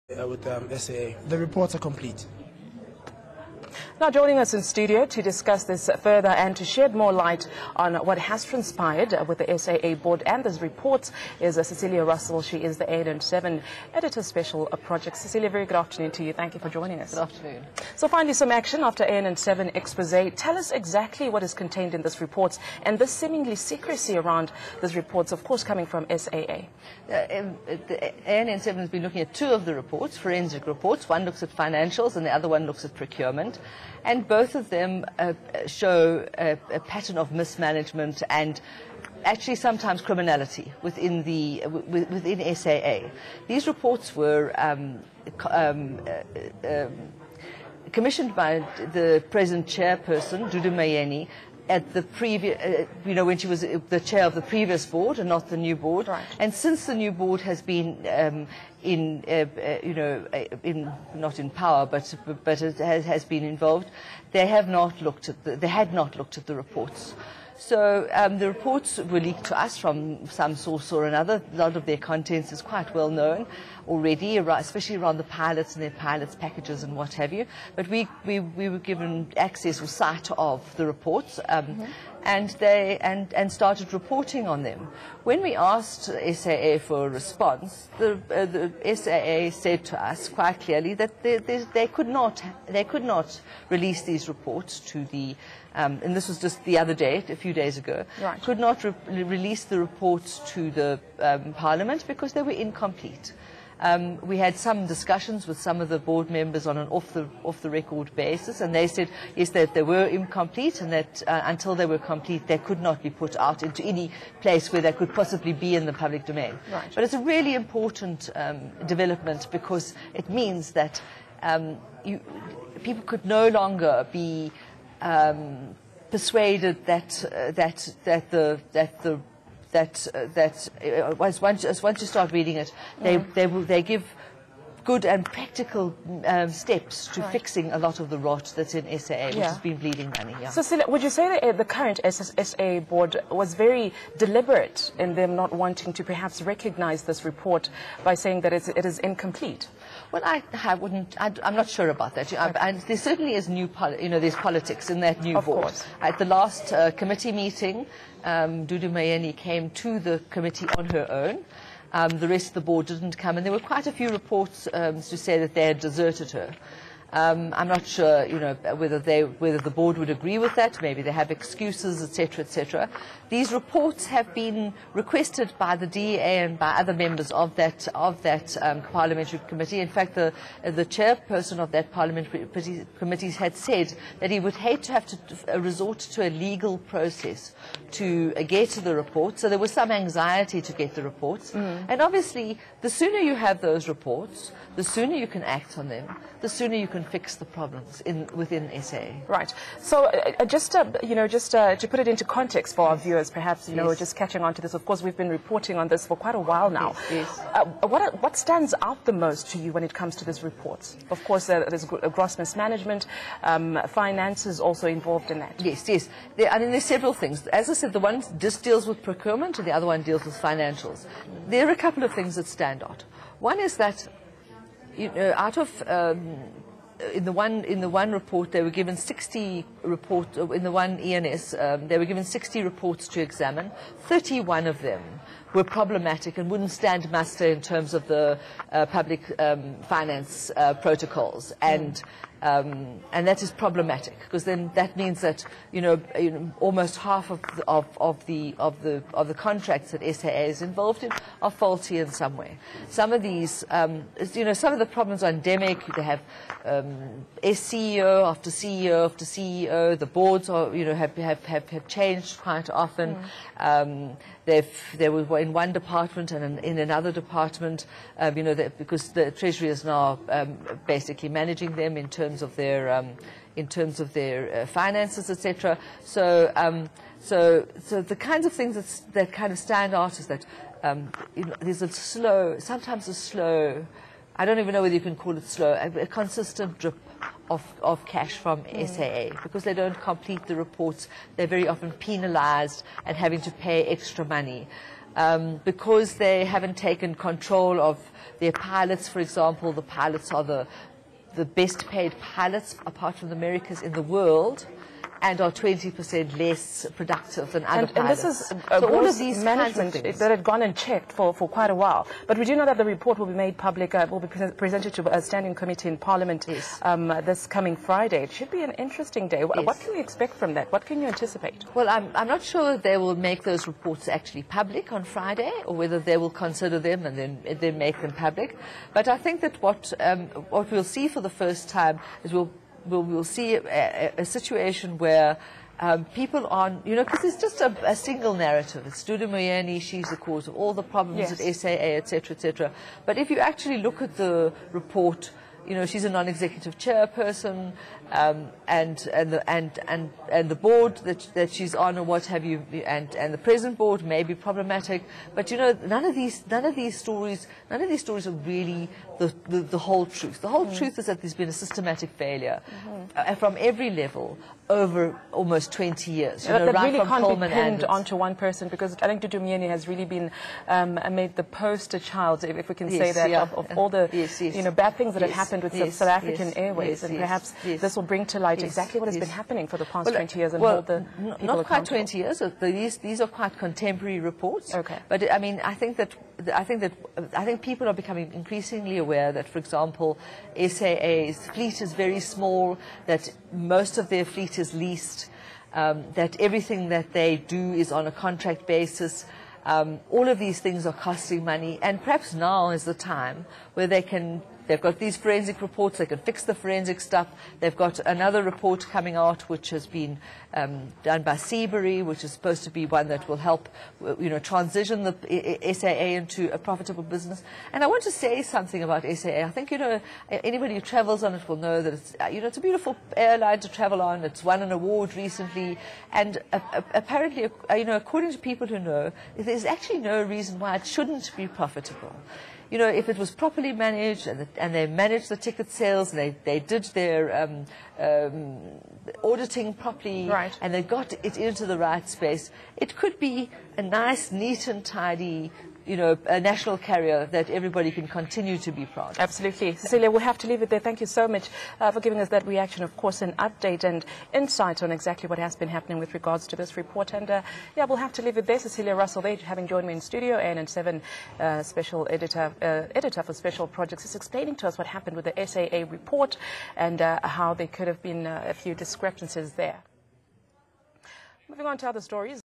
with SAA. The reports are complete. Now joining us in studio to discuss this further and to shed more light on what has transpired with the SAA board and these reports is Cecilia Russell. She is the AN7 Editor Special Project. Cecilia, very good afternoon to you. Thank you for joining us. Good afternoon. So finally some action after AN7 expose. Tell us exactly what is contained in this report and this seemingly secrecy around these reports, of course, coming from SAA. The AN7 has been looking at two of the reports, forensic reports. One looks at financials and the other one looks at procurement. And both of them show a pattern of mismanagement and actually sometimes criminality within SAA. These reports were commissioned by the present chairperson, Dudu Mayeni, at the previous, when she was the chair of the previous board and not the new board. Right. And since the new board has been not in power, but it has been involved, they had not looked at the reports. So the reports were leaked to us from some source or another. A lot of their contents is quite well known already, especially around the pilots and their pilots packages and what have you. But we were given access or sight of the reports and started reporting on them. When we asked SAA for a response, the SAA said to us quite clearly that they could not release these reports to the and this was just the other day, a few days ago, right. Could not release the reports to the Parliament because they were incomplete. We had some discussions with some of the board members on an off-the-record basis, and they said, yes, that they were incomplete and that until they were complete, they could not be put out into any place where they could possibly be in the public domain. Right. But it's a really important development because it means that people could no longer be persuaded that once you start reading it, they give good and practical steps to fixing a lot of the rot that's in SAA, which has been bleeding money. Yeah. So, Cecilia, would you say that the current SAA board was very deliberate in them not wanting to perhaps recognize this report by saying that it is incomplete? Well, I'm not sure about that. And there certainly is there's politics in that new board. Of course. At the last committee meeting, Dudu Mayeni came to the committee on her own. The rest of the board didn't come, and there were quite a few reports to say that they had deserted her. I'm not sure, whether the board would agree with that. Maybe they have excuses, etc., etc. These reports have been requested by the DEA and by other members of that parliamentary committee. In fact, the chairperson of that parliamentary committee had said that he would hate to have to resort to a legal process to get the reports. So there was some anxiety to get the reports. And obviously, the sooner you have those reports, the sooner you can act on them, the sooner you can fix the problems within SAA. Right. So just to put it into context for our viewers, perhaps, Yes. just catching on to this. Of course, we've been reporting on this for quite a while now. Yes. What stands out the most to you when it comes to these reports? Of course, there's gross mismanagement, finances also involved in that. Yes, yes. There's several things. As I said, the one just deals with procurement and the other one deals with financials. There are a couple of things that stand out. One is that out of in the one report they were given 60 reports. In the one ENS they were given 60 reports to examine. 31 of them were problematic and wouldn't stand muster in terms of the public finance protocols, and that is problematic because then that means that almost half of the contracts that SAA is involved in are faulty in some way. Some of these, some of the problems are endemic. They have CEO after CEO after CEO. The boards are, have changed quite often. They were in one department and in another department, because the Treasury is now basically managing them in terms of their finances, etc. So the kinds of things that kind of stand out is that there's sometimes a slow, I don't even know whether you can call it slow, a consistent drip of cash from SAA because they don't complete the reports. They're very often penalized and having to pay extra money. because they haven't taken control of their pilots, for example. The pilots are the best paid pilots, apart from the Americas, in the world, and are 20% less productive than other pilots. And this is so all of these management kinds of things that had gone and checked for quite a while. But we do know that the report will be made public, will be presented to a standing committee in Parliament this coming Friday. It should be an interesting day. What can we expect from that? What can you anticipate? Well, I'm not sure they will make those reports actually public on Friday, or whether they will consider them and then make them public. But I think that what we'll see for the first time is we'll see a situation where people on, because it's just a single narrative. It's Dudu Moyeni, she's the cause of all the problems at SAA, etc., etc. But if you actually look at the report, she's a non-executive chairperson, and the board that she's on, or what have you, and the present board may be problematic. But none of these stories are really the whole truth. The whole truth is that there's been a systematic failure from every level over almost 20 years. That right really from can't Coleman be pinned and onto one person, because I think Dudu Moyeni has really been made the poster child, if we can say that, of all the bad things that have happened with South African Airways, and perhaps this will bring to light exactly what has been happening for the past 20 years and hold the people not quite accountable. 20 years. These are quite contemporary reports. Okay. But I mean, I think people are becoming increasingly aware that, for example, SAA's fleet is very small, that most of their fleet is leased, that everything that they do is on a contract basis. All of these things are costing money, and perhaps now is the time where they've got these forensic reports, they can fix the forensic stuff. They've got another report coming out which has been done by Seabury, which is supposed to be one that will help transition the SAA into a profitable business. And I want to say something about SAA. I think anybody who travels on it will know that it's it's a beautiful airline to travel on. It's won an award recently, and apparently according to people who know, there's actually no reason why it shouldn't be profitable. If it was properly managed and they managed the ticket sales, and they did their auditing properly, and they got it into the right space, it could be a nice, neat and tidy, a national carrier that everybody can continue to be proud of. Absolutely. Cecilia, we'll have to leave it there. Thank you so much for giving us that reaction, of course, an update and insight on exactly what has been happening with regards to this report. And we'll have to leave it there. Cecilia Russell there, having joined me in studio, and 7 special editor for special projects, is explaining to us what happened with the SAA report and how there could have been a few discrepancies there. Moving on to other stories.